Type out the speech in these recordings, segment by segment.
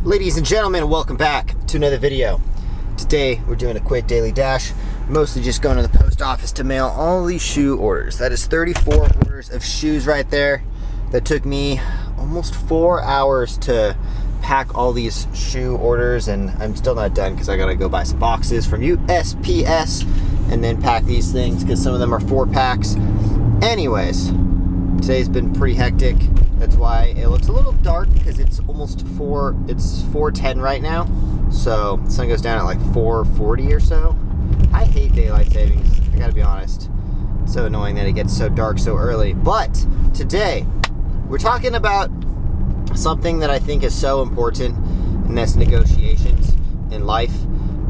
Ladies and gentlemen, welcome back to another video. Today we're doing a quick daily dash, mostly just going to the post office to mail all these shoe orders. That is 34 orders of shoes right there. That took me almost 4 hours to pack all these shoe orders, and I'm still not done because I gotta go buy some boxes from USPS and then pack these things because some of them are 4-packs. Anyways, today's been pretty hectic. That's why it looks a little dark, because it's almost 4:10 right now. So the sun goes down at like 4:40 or so. I hate daylight savings, I gotta be honest. It's so annoying that it gets so dark so early. But today we're talking about something that I think is so important, and that's negotiations in life.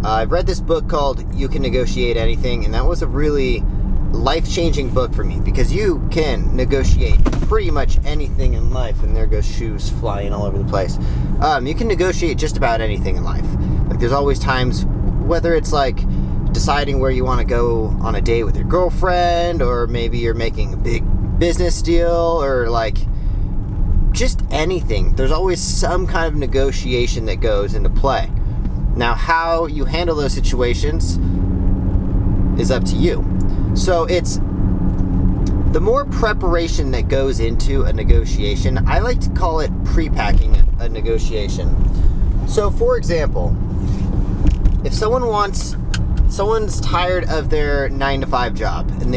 I've read this book called You Can Negotiate Anything, and that was a really life-changing book for me, because you can negotiate pretty much anything in life. And there goes shoes flying all over the place. You can negotiate just about anything in life. Like, there's always times, whether it's like deciding where you want to go on a date with your girlfriend, or maybe you're making a big business deal, or like just anything, there's always some kind of negotiation that goes into play. Now, how you handle those situations is up to you. So it's the more preparation that goes into a negotiation. I like to call it pre-packing a negotiation. So for example, if someone's tired of their 9-to-5 job, and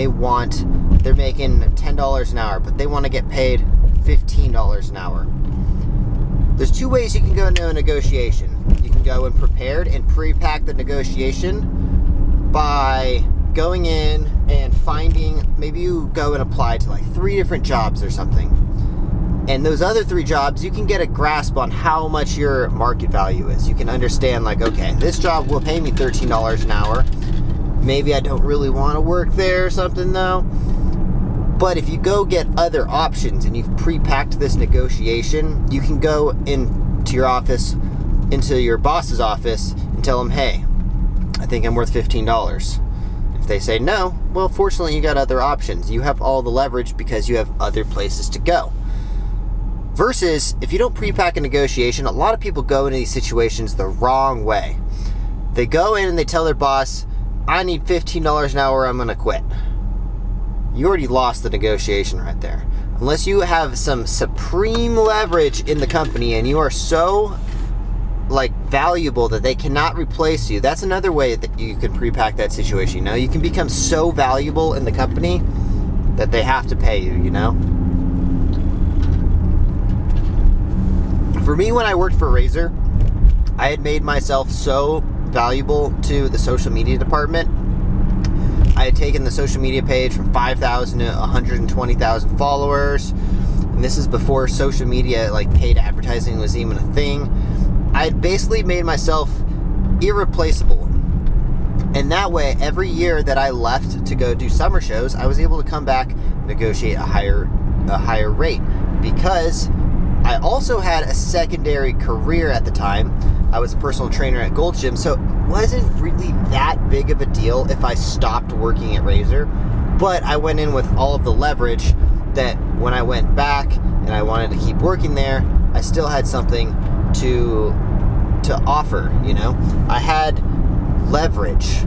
they're making $10 an hour, but they want to get paid $15 an hour. There's two ways you can go into a negotiation. You can go in prepared and pre-pack the negotiation by going in and maybe you go and apply to like 3 different jobs or something. And those other 3 jobs, you can get a grasp on how much your market value is. You can understand, like, okay, this job will pay me $13 an hour. Maybe I don't really want to work there or something though. But if you go get other options and you've pre-packed this negotiation, you can go into your boss's office and tell them, hey, I think I'm worth $15. If they say no, well, fortunately you got other options. You have all the leverage because you have other places to go. Versus, if you don't pre-pack a negotiation, a lot of people go into these situations the wrong way. They go in and they tell their boss, I need $15 an hour, I'm gonna quit. You already lost the negotiation right there. Unless you have some supreme leverage in the company and you are so valuable that they cannot replace you, that's another way that you can pre-pack that situation. You know, you can become so valuable in the company that they have to pay you, you know? For me, when I worked for Razor, I had made myself so valuable to the social media department. I had taken the social media page from 5,000 to 120,000 followers. And this is before social media, like paid advertising, was even a thing. I had basically made myself irreplaceable. And that way, every year that I left to go do summer shows, I was able to come back, negotiate a higher rate. Because I also had a secondary career at the time. I was a personal trainer at Gold Gym, so it wasn't really that big of a deal if I stopped working at Razor. But I went in with all of the leverage that when I went back and I wanted to keep working there, I still had something to offer, you know? I had leverage.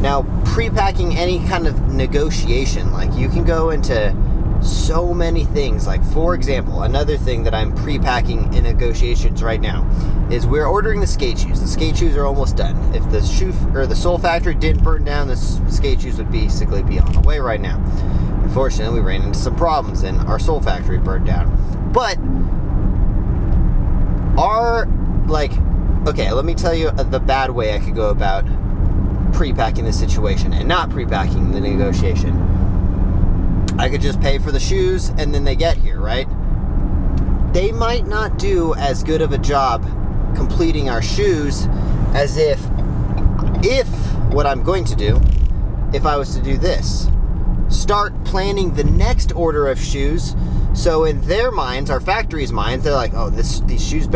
Now, pre-packing any kind of negotiation, like, you can go into so many things. Like, for example, another thing that I'm pre-packing in negotiations right now is we're ordering the skate shoes. The skate shoes are almost done. If the sole factory didn't burn down, the skate shoes would basically be on the way right now. Unfortunately, we ran into some problems and our sole factory burned down. But okay, let me tell you the bad way I could go about pre-packing this situation and not pre-packing the negotiation. I could just pay for the shoes and then they get here, right? They might not do as good of a job completing our shoes as if what I'm going to do, if I was to do this. Start planning the next order of shoes. So in their minds, our factory's minds, they're like, oh, these shoes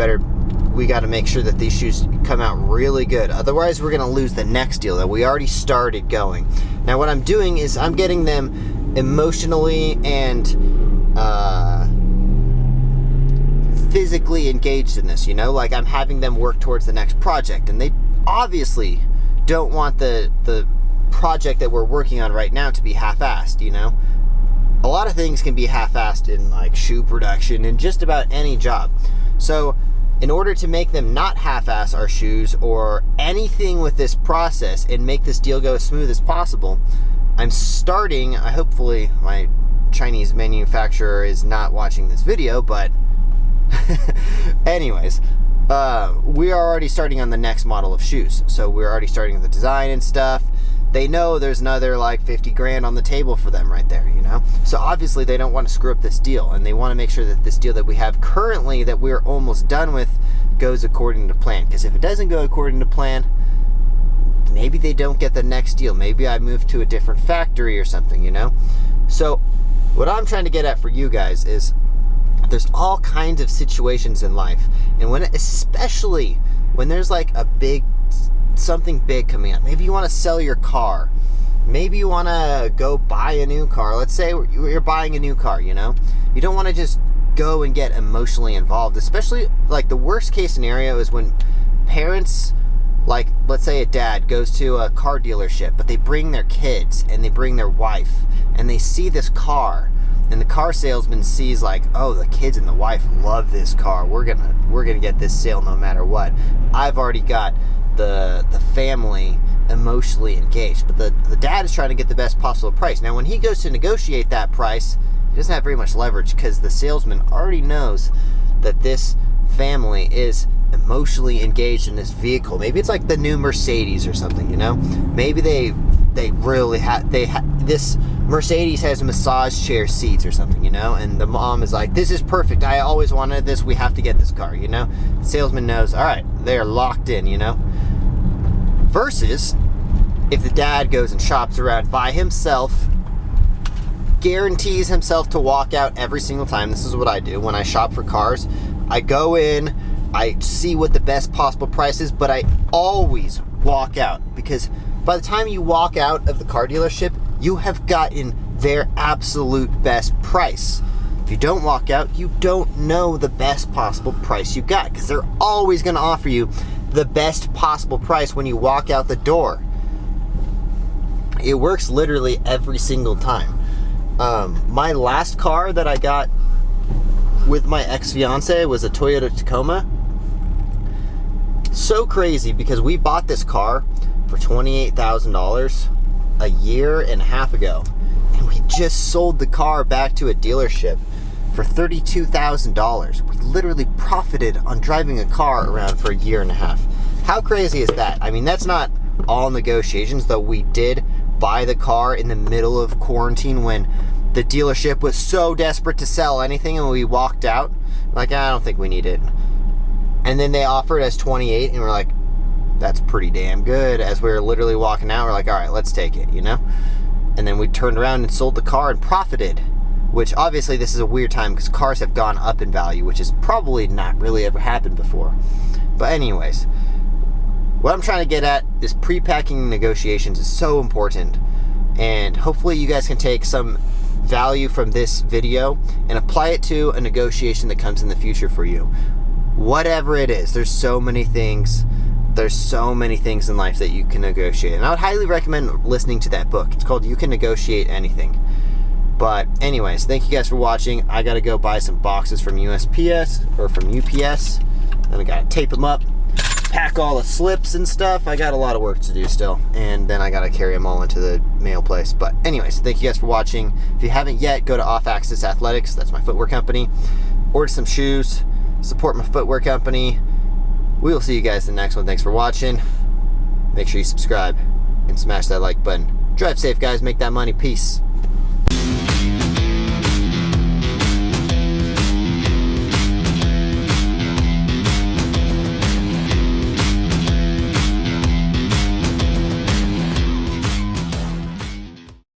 we got to make sure that these shoes come out really good. Otherwise, we're going to lose the next deal that we already started going. Now, what I'm doing is I'm getting them emotionally and physically engaged in this, you know, like I'm having them work towards the next project, and they obviously don't want the project that we're working on right now to be half-assed, you know. A lot of things can be half-assed in like shoe production and just about any job. So in order to make them not half-ass our shoes or anything with this process and make this deal go as smooth as possible, I'm starting, hopefully my Chinese manufacturer is not watching this video, but anyways, we are already starting on the next model of shoes. So we're already starting the design and stuff. They know there's another like 50 grand on the table for them right there, you know? So obviously they don't want to screw up this deal, and they want to make sure that this deal that we have currently that we're almost done with goes according to plan. Because if it doesn't go according to plan, maybe they don't get the next deal. Maybe I move to a different factory or something, you know? So what I'm trying to get at for you guys is there's all kinds of situations in life, and especially when there's like something big coming up. Maybe you want to sell your car. Maybe you want to go buy a new car. Let's say you're buying a new car, you know? You don't want to just go and get emotionally involved, especially like the worst case scenario is when parents, like let's say a dad goes to a car dealership, but they bring their kids and they bring their wife and they see this car, and the car salesman sees like, oh, the kids and the wife love this car. We're gonna get this sale no matter what. I've already got the family emotionally engaged, but the dad is trying to get the best possible price. Now when he goes to negotiate that price, he doesn't have very much leverage because the salesman already knows that this family is emotionally engaged in this vehicle. Maybe it's like the new Mercedes or something, you know? Maybe they really this Mercedes has massage chair seats or something, you know? And the mom is like, this is perfect. I always wanted this. We have to get this car, you know? The salesman knows, all right, they're locked in, you know? Versus if the dad goes and shops around by himself, guarantees himself to walk out every single time. This is what I do when I shop for cars. I go in, I see what the best possible price is, but I always walk out, because by the time you walk out of the car dealership, you have gotten their absolute best price. If you don't walk out, you don't know the best possible price you got, because they're always going to offer you the best possible price when you walk out the door. It works literally every single time. My last car that I got with my ex-fiance was a Toyota Tacoma. So crazy, because we bought this car for $28,000 a year and a half ago, and we just sold the car back to a dealership for $32,000. We literally profited on driving a car around for a year and a half. How crazy is that? I mean, that's not all negotiations, though. We did buy the car in the middle of quarantine when the dealership was so desperate to sell anything, and we walked out like, I don't think we need it. And then they offered us 28, and we're like, that's pretty damn good. As we were literally walking out, we're like, all right, let's take it, you know? And then we turned around and sold the car and profited, which obviously this is a weird time because cars have gone up in value, which has probably not really ever happened before. But anyways, what I'm trying to get at is pre-packing negotiations is so important, and hopefully you guys can take some value from this video and apply it to a negotiation that comes in the future for you. Whatever it is, there's so many things in life that you can negotiate, and I would highly recommend listening to that book. It's called You Can Negotiate Anything. But anyways, thank you guys for watching. I gotta go buy some boxes from USPS or from UPS, then I gotta tape them up, pack all the slips and stuff. I got a lot of work to do still, and then I gotta carry them all into the mail place. But anyways, thank you guys for watching. If you haven't yet, go to Off Axis Athletics. That's my footwear company. Order some shoes, support my footwear company. We will see you guys in the next one. Thanks for watching. Make sure you subscribe and smash that like button. Drive safe, guys. Make that money. Peace.